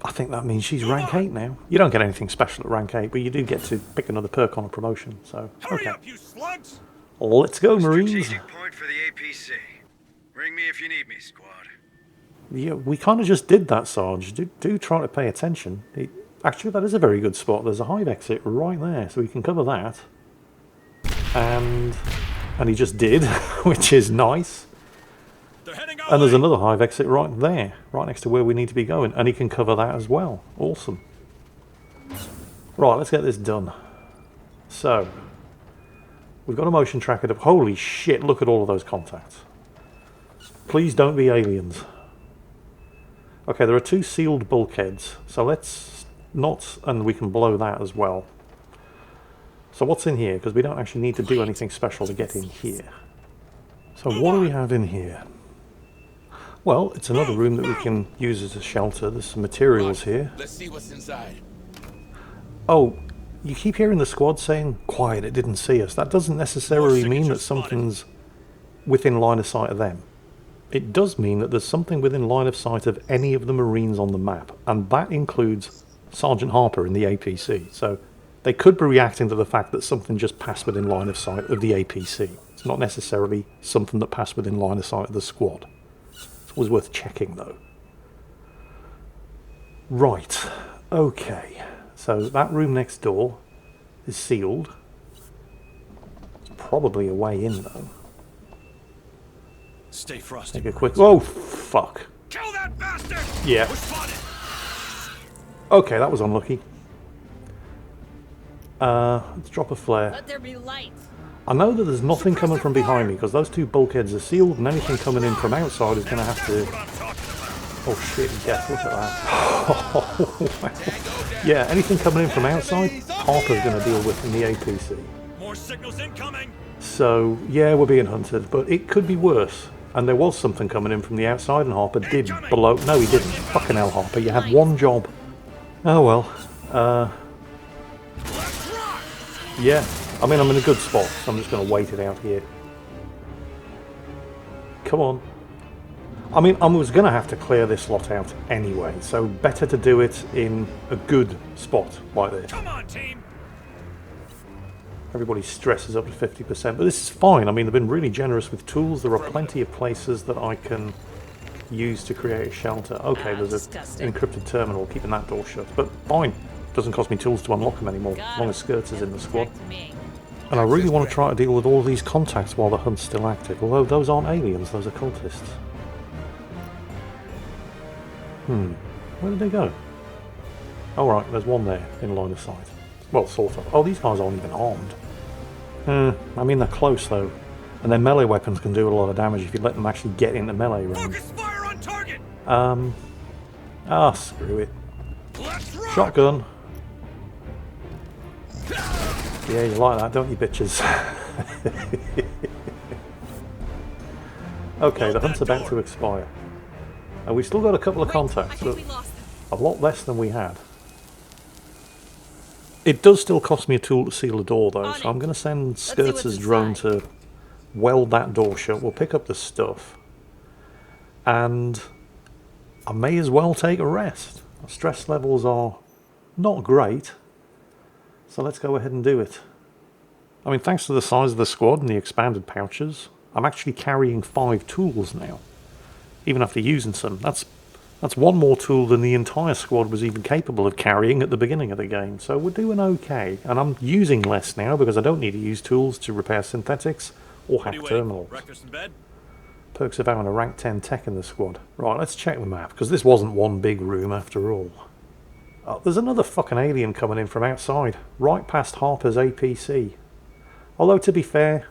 I think that means she's rank 8 now. You don't get anything special at rank 8, but you do get to pick another perk on a promotion, so okay. Hurry up, you slugs! Let's go, Marines. Strategic point for the APC. Ring me if you need me, squad. Yeah, we kind of just did that, Sarge. Do try to pay attention. Actually, that is a very good spot. There's a hive exit right there, so we can cover that. And he just did, which is nice. And there's another hive exit right there, right next to where we need to be going, and he can cover that as well. Awesome. Right, let's get this done. So, we've got a motion tracker. Holy shit, look at all of those contacts. Please don't be aliens. Okay, there are 2 sealed bulkheads, so let's not, and we can blow that as well. So what's in here? Because we don't actually need to do anything special to get in here. So what do we have in here? Well, it's another room that we can use as a shelter. There's some materials here. Let's see what's inside. Oh, you keep hearing the squad saying, quiet, it didn't see us. That doesn't necessarily mean that something's within line of sight of them. It does mean that there's something within line of sight of any of the Marines on the map, and that includes Sergeant Harper in the APC. So they could be reacting to the fact that something just passed within line of sight of the APC. It's not necessarily something that passed within line of sight of the squad. It's always worth checking, though. Right, okay. So that room next door is sealed. There's probably a way in, though. Stay frosty. Take a quick... Oh, fuck. Kill that bastard! Yeah. Okay, that was unlucky. Let's drop a flare. Let there be light. I know that there's nothing coming from behind me because those 2 bulkheads are sealed, and anything coming in from outside is going to have to... Oh shit, yes, look at that. Oh, wow. Yeah, anything coming in from outside, Harper's going to deal with in the APC. More signals incoming. So, yeah, we're being hunted, but it could be worse. And there was something coming in from the outside, and Harper did blow... No, he didn't. Fucking hell, Harper, you had one job. Oh, well. Yeah, I mean, I'm in a good spot, so I'm just going to wait it out here. Come on. I mean, I was going to have to clear this lot out anyway, so better to do it in a good spot like this. Come on, team. Everybody's stress is up to 50%, but this is fine. I mean, they've been really generous with tools. There are plenty of places that I can use to create a shelter. Okay, there's an encrypted terminal keeping that door shut, but fine. Doesn't cost me tools to unlock them anymore, as long as Skirts is in the squad. And I really want to try to deal with all these contacts while the hunt's still active, although those aren't aliens, those are cultists. Where did they go? Oh right, there's one there, in line of sight. Well, sort of. Oh, these guys aren't even armed. I mean, they're close though, and their melee weapons can do a lot of damage if you let them actually get into melee range. Focus fire on target. Screw it. Shotgun. Yeah, you like that, don't you, bitches? Okay, the hunt's about to expire. And we've still got a couple of contacts, but a lot less than we had. It does still cost me a tool to seal a door, though, so I'm going to send Skirtz's drone to weld that door shut. We'll pick up the stuff. And I may as well take a rest. Our stress levels are not great, so let's go ahead and do it. I mean, thanks to the size of the squad and the expanded pouches, I'm actually carrying 5 tools now, even after using some. That's one more tool than the entire squad was even capable of carrying at the beginning of the game, so we're doing okay. And I'm using less now because I don't need to use tools to repair synthetics or hack terminals. Breakfast in bed? Perks of having a rank 10 tech in the squad. Right, let's check the map, because this wasn't one big room after all. Oh, there's another fucking alien coming in from outside, right past Harper's APC. Although, to be fair,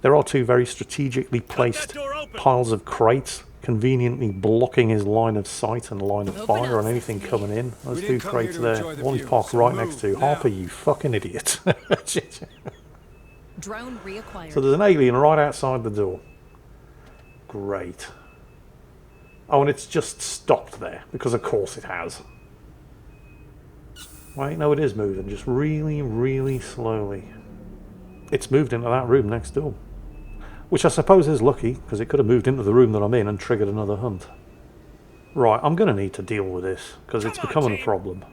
there are 2 very strategically placed piles of crates conveniently blocking his line of sight and line of fire on anything coming in. Those 2 crates there, one he's parked right next to. Harper, you fucking idiot. Drone reacquired. So there's an alien right outside the door. Great. Oh, and it's just stopped there, because of course it has. Wait, no, it is moving, just really, really slowly. It's moved into that room next door. Which I suppose is lucky, because it could have moved into the room that I'm in and triggered another hunt. Right, I'm going to need to deal with this, because it's becoming a problem.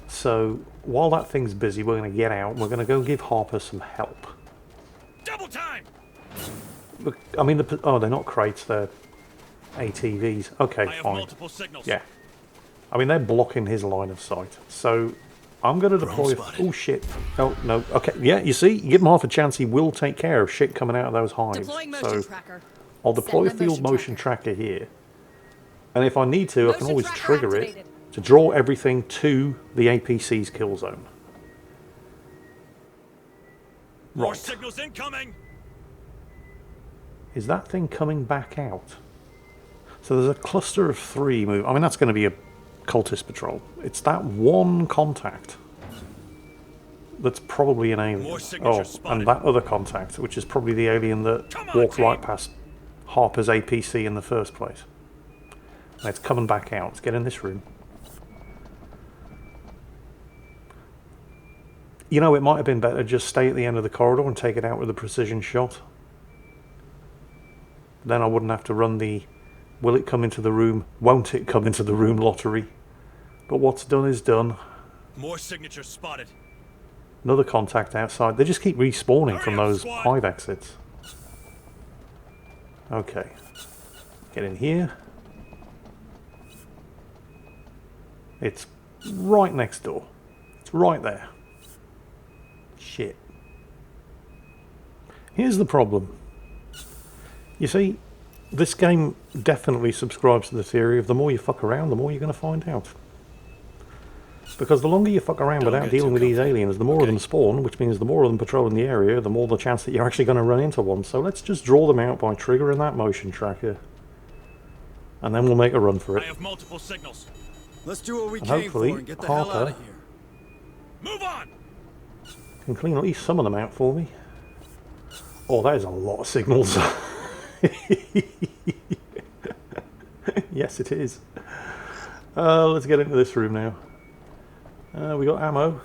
So, while that thing's busy, we're going to get out, and we're going to go give Harper some help. Double time! Look, I mean, oh, they're not crates, they're ATVs. Okay, I have fine. multiple signals. Yeah. I mean, they're blocking his line of sight. So, I'm going to deploy... Oh, shit. Oh, no. Okay, yeah, you see? You give him half a chance, he will take care of shit coming out of those hives. So, I'll deploy a field motion tracker here. And if I need to, I can always trigger it to draw everything to the APC's kill zone. More signals incoming! Is that thing coming back out? So there's a cluster of 3 move. I mean, that's going to be a cultist patrol. It's that one contact that's probably an alien. Oh, and that other contact, which is probably the alien that walked right past Harper's APC in the first place. And it's coming back out. Let's get in this room. You know, it might have been better just stay at the end of the corridor and take it out with a precision shot. Then I wouldn't have to run the will it come into the room, won't it come into the room lottery. But what's done is done. More signatures spotted. Another contact outside. They just keep respawning from those hive exits. Okay. Get in here. It's right next door. It's right there. Shit. Here's the problem. You see, this game definitely subscribes to the theory of the more you fuck around, the more you're going to find out. Because the longer you fuck around without dealing with these aliens, the more of them spawn, which means the more of them patrolling the area, the more the chance that you're actually going to run into one. So let's just draw them out by triggering that motion tracker. And then we'll make a run for it. I have multiple signals. Let's do what we And came hopefully, for and get the hell out Harper of here. Move on! can clean at least some of them out for me. Oh, that is a lot of signals. Yes, it is. Let's get into this room now. We got ammo.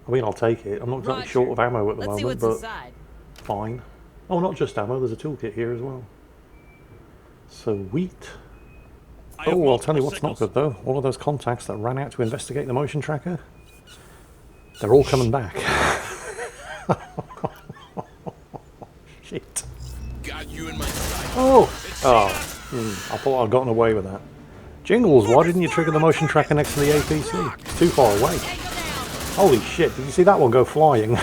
I mean, I'll take it. I'm not exactly short of ammo at the moment, but fine. Oh, not just ammo. There's a toolkit here as well. Sweet. Oh, I'll tell you what's not good though. All of those contacts that ran out to investigate the motion tracker, they're all coming back. Shit. Got you in my sight. Oh! I thought I'd gotten away with that. Jingles, why didn't you trigger the motion tracker next to the APC? It's too far away. Holy shit, did you see that one go flying?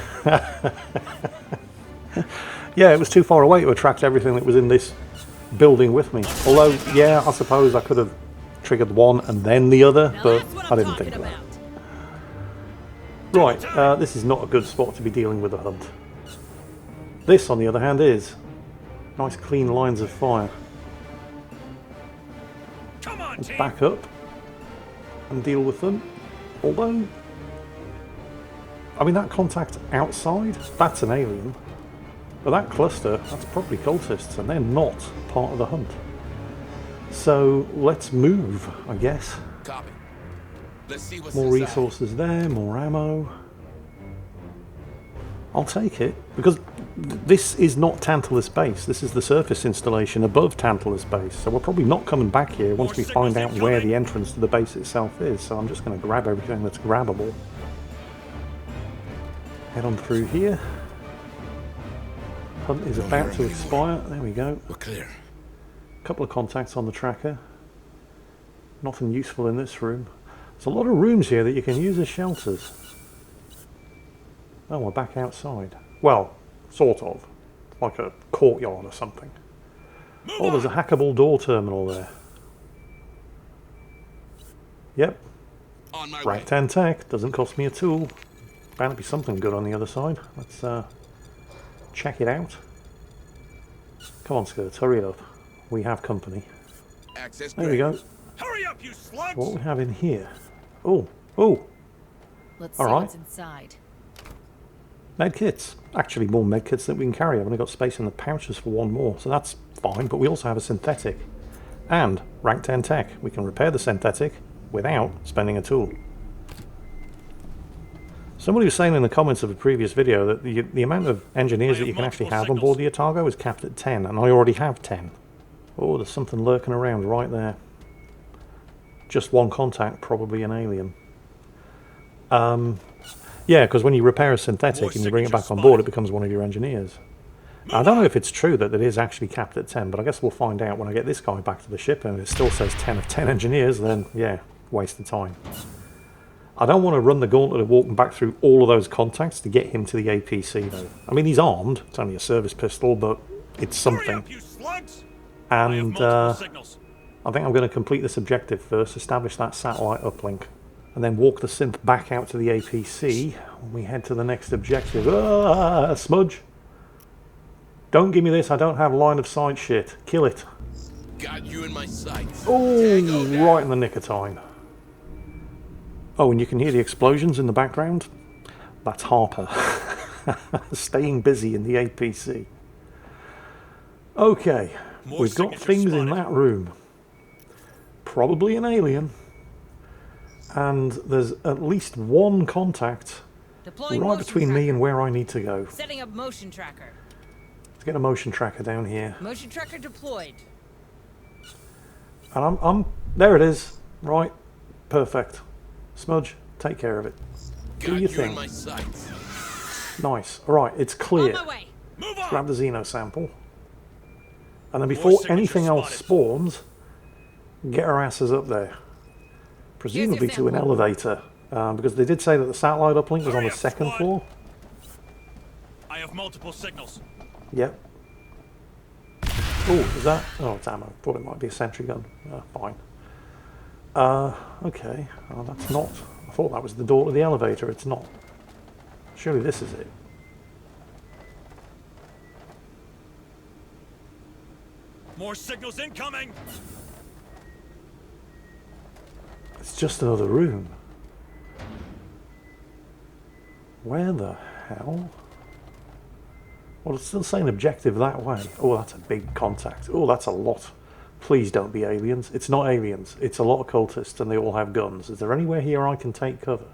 Yeah, it was too far away to attract everything that was in this building with me. Although, yeah, I suppose I could have triggered one and then the other, but I didn't think of that. Right, this is not a good spot to be dealing with a hunt. This, on the other hand, is. Nice clean lines of fire. Let's back up and deal with them. Although, I mean, that contact outside, that's an alien. But that cluster, that's probably cultists, and they're not part of the hunt. So let's move, I guess. Copy. Let's see what's More inside. resources there, more ammo. I'll take it, because this is not Tantalus base. This is the surface installation above Tantalus base. So we're probably not coming back here once we find out where the entrance to the base itself is. So I'm just going to grab everything that's grabbable. Head on through here. Hunt is about to expire. There we go. We're clear. Couple of contacts on the tracker. Nothing useful in this room. There's a lot of rooms here that you can use as shelters. Oh, we're back outside. Well, sort of. Like a courtyard or something. Oh, there's a hackable door terminal there. Yep. On my Rank way. 10 tech. Doesn't cost me a tool. Bound to be something good on the other side. Let's check it out. Come on, Skirts, hurry up. We have company. Access There we go. Hurry up, you slugs! What we have in here? Oh, oh, Let's see All right. what's inside. medkits. Actually, more medkits that we can carry. I've only got space in the pouches for one more, so that's fine. But we also have a synthetic and rank 10 tech. We can repair the synthetic without spending a tool. Somebody was saying in the comments of a previous video that the amount of engineers that you can actually have on board the Otago is capped at 10, and I already have 10. Oh, there's something lurking around right there. Just one contact, probably an alien. Yeah, because when you repair a synthetic and you bring it back on board, it becomes one of your engineers. I don't know if it's true that it is actually capped at 10, but I guess we'll find out when I get this guy back to the ship, and it still says 10 of 10 engineers, then yeah, waste of time. I don't want to run the gauntlet of walking back through all of those contacts to get him to the APC though. I mean, he's armed, it's only a service pistol, but it's something. And I think I'm going to complete this objective first, establish that satellite uplink, and then walk the synth back out to the APC when we head to the next objective. Ah, smudge! Don't give me this, I don't have line of sight shit. Kill it. Got you in my sights. Oh, right in the nick of time. Oh, and you can hear the explosions in the background? That's Harper. Staying busy in the APC. Okay, we've got things in that room. Probably an alien. And there's at least one contact right between me and where I need to go. Setting up motion tracker. Let's get a motion tracker down here. Motion tracker deployed. And I'm there it is. Right. Perfect. Smudge, take care of it. Do your thing. Nice. Alright, it's clear. Let's grab the Xeno sample. And then before anything else spawns, get our asses up there. Presumably to an elevator. Because they did say that the satellite uplink was on the second floor. I have multiple signals. Yep. Oh, is that? Oh, it's ammo. Thought it might be a sentry gun. Fine. Okay. Oh, that's not. I thought that was the door to the elevator. It's not. Surely this is it. More signals incoming! It's just another room. Where the hell? Well, it's still saying objective that way. Oh, that's a big contact. Oh, that's a lot. Please don't be aliens. It's not aliens. It's a lot of cultists and they all have guns. Is there anywhere here I can take cover?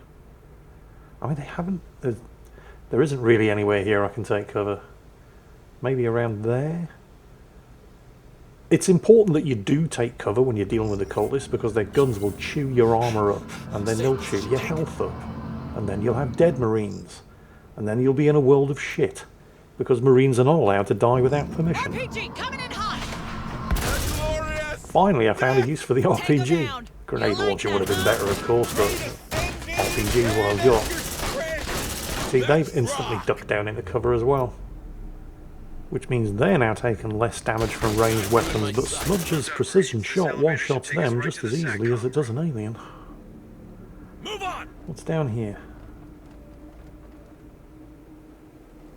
I mean, they haven't... There isn't really anywhere here I can take cover. Maybe around there? It's important that you do take cover when you're dealing with the cultists because their guns will chew your armor up and then they'll chew your health up. And then you'll have dead Marines. And then you'll be in a world of shit. Because Marines are not allowed to die without permission. RPG coming in hot. Finally, I found a use for the RPG. Grenade launcher would have been better, of course, but RPG is what I've got. See, they've instantly ducked down into cover as well. Which means they're now taking less damage from ranged weapons, but Smudge's precision shot one-shots them just as easily as it does an alien. What's down here?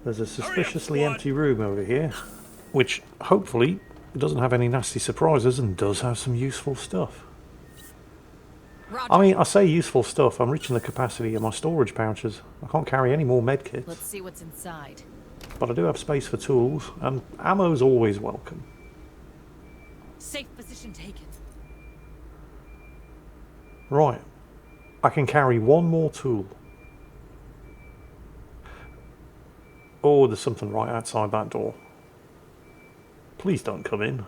There's a suspiciously empty room over here, which hopefully doesn't have any nasty surprises and does have some useful stuff. Roger. I mean, I say useful stuff, I'm reaching the capacity of my storage pouches. I can't carry any more medkits. Let's see what's inside. But I do have space for tools, and ammo's always welcome. Safe position taken. Right. I can carry one more tool. Oh, there's something right outside that door. Please don't come in.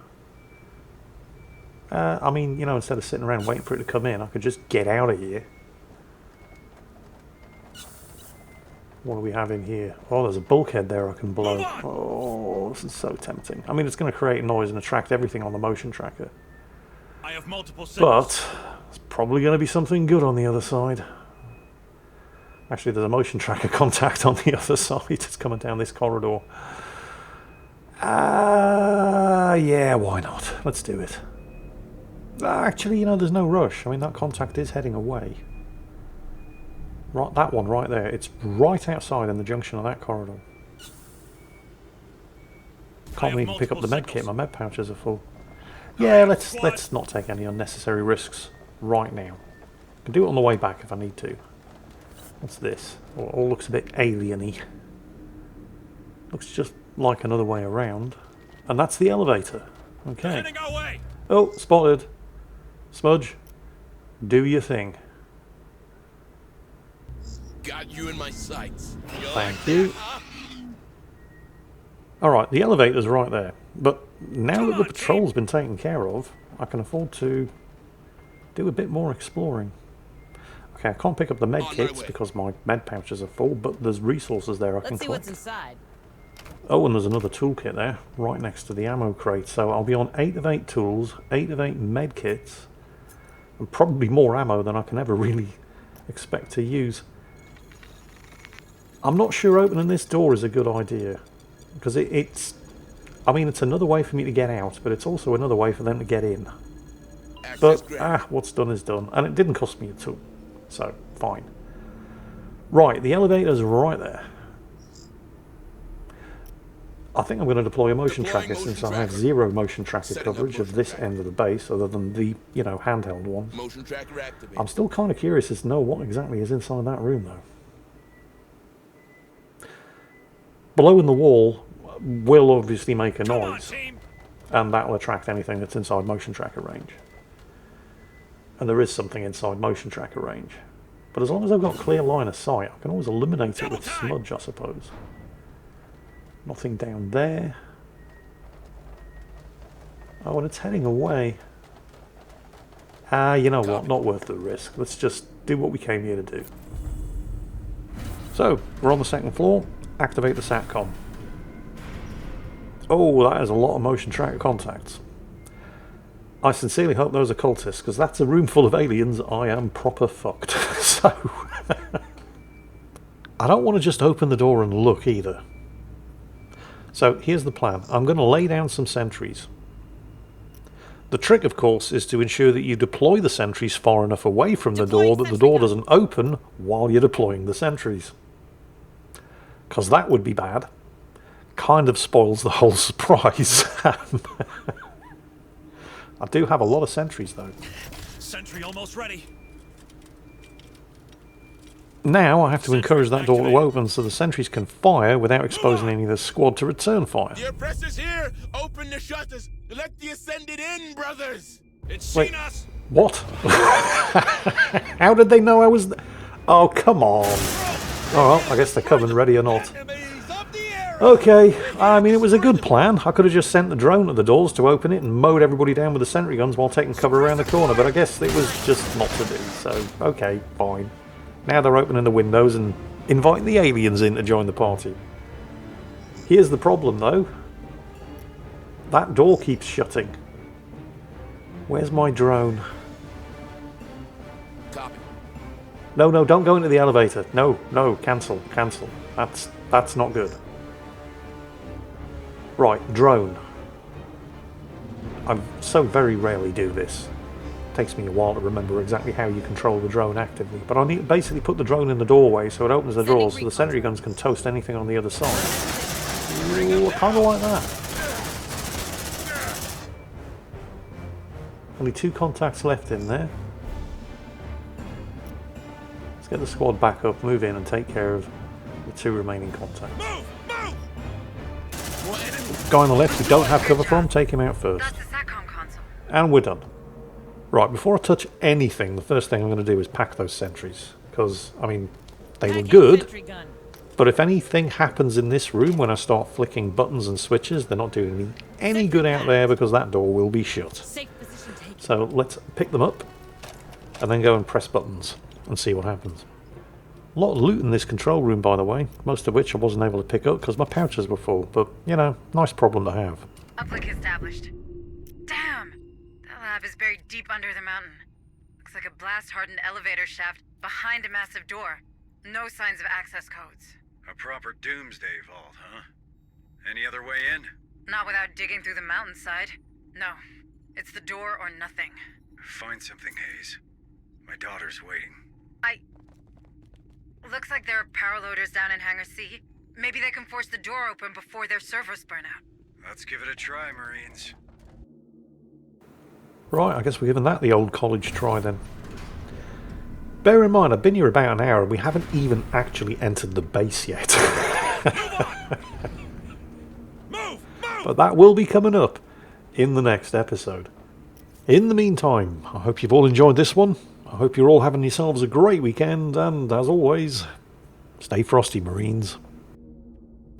I mean, you know, instead of sitting around waiting for it to come in, I could just get out of here. What do we have in here? Oh, there's a bulkhead there I can blow. Oh, this is so tempting. I mean, it's going to create noise and attract everything on the motion tracker. I have multiple signals. But there's probably going to be something good on the other side. Actually, there's a motion tracker contact on the other side. It's coming down this corridor. Yeah, why not? Let's do it. Actually, you know, there's no rush. I mean, that contact is heading away. Right, that one right there. It's right outside in the junction of that corridor. Can't even pick up the med kit. My med pouches are full. Yeah, let's not take any unnecessary risks right now. I can do it on the way back if I need to. What's this? Oh, it all looks a bit alien-y. Looks just like another way around. And that's the elevator. Okay. Oh, spotted. Smudge, do your thing. Got you in my sights. Thank you. Alright, the elevator's right there. But now that the patrol's been taken care of, I can afford to do a bit more exploring. Okay, I can't pick up the med kits because my med pouches are full, but there's resources there I can collect. Let's see what's inside. Oh, and there's another toolkit there, right next to the ammo crate. So I'll be on 8 of 8 tools, 8 of 8 med kits, and probably more ammo than I can ever really expect to use. I'm not sure opening this door is a good idea, because it's another way for me to get out, but it's also another way for them to get in. But, what's done is done, and it didn't cost me a tool, so fine. Right, the elevator's right there. I think I'm going to deploy a motion tracker since I have zero motion tracker coverage of this end of the base, other than the, you know, handheld one. Motion tracker activated. I'm still kind of curious as to know what exactly is inside that room, though. Below in the wall will obviously make a noise, and that will attract anything that's inside motion tracker range. And there is something inside motion tracker range. But as long as I've got clear line of sight, I can always eliminate it with smudge, I suppose. Nothing down there. Oh, and it's heading away. You know what? Not worth the risk. Let's just do what we came here to do. So, we're on the second floor. Activate the SATCOM. Oh, that is a lot of motion tracker contacts. I sincerely hope those are cultists, because that's a room full of aliens. I am proper fucked. So, I don't want to just open the door and look either. So here's the plan. I'm going to lay down some sentries. The trick, of course, is to ensure that you deploy the sentries far enough away from the door that the door doesn't open while you're deploying the sentries. Because that would be bad. Kind of spoils the whole surprise. I do have a lot of sentries, though. Sentry almost ready. Now I have to encourage that door to open so the sentries can fire without exposing any of the squad to return fire. The oppressor's here! Open the shutters! Let the Ascended in, brothers! It's Wait, seen us! what? How did they know I was there? Oh, come on. Oh, well, I guess they're coming, ready or not. Okay, I mean, it was a good plan. I could have just sent the drone at the doors to open it and mowed everybody down with the sentry guns while taking cover around the corner, but I guess it was just not to do, so okay, fine. Now they're opening the windows and inviting the aliens in to join the party. Here's the problem, though. That door keeps shutting. Where's my drone? Copy. No, don't go into the elevator. No, cancel. That's not good. Right, drone. I so very rarely do this. Takes me a while to remember exactly how you control the drone actively, but I need to basically put the drone in the doorway so it opens the doors so the sentry guns can toast anything on the other side. Ooh, I kind of like that. Only 2 contacts left in there. Let's get the squad back up, move in and take care of the 2 remaining contacts. Guy on the left we don't have cover from, take him out first. That's the SATCOM console. And we're done. Right, before I touch anything, the first thing I'm going to do is pack those sentries. Because, I mean, they were good. But if anything happens in this room when I start flicking buttons and switches, they're not doing me any good out there because that door will be shut. So let's pick them up and then go and press buttons and see what happens. A lot of loot in this control room, by the way, most of which I wasn't able to pick up because my pouches were full. But, you know, nice problem to have. Uplink established. Damn! That lab is buried deep under the mountain. Looks like a blast-hardened elevator shaft behind a massive door. No signs of access codes. A proper doomsday vault, huh? Any other way in? Not without digging through the mountainside. No. It's the door or nothing. Find something, Hayes. My daughter's waiting. Looks like there are power loaders down in Hangar C. Maybe they can force the door open before their servers burn out. Let's give it a try, Marines. Right, I guess we're giving that the old college try then. Bear in mind, I've been here about an hour and we haven't even actually entered the base yet. But that will be coming up in the next episode. In the meantime, I hope you've all enjoyed this one. I hope you're all having yourselves a great weekend, and as always, stay frosty, Marines.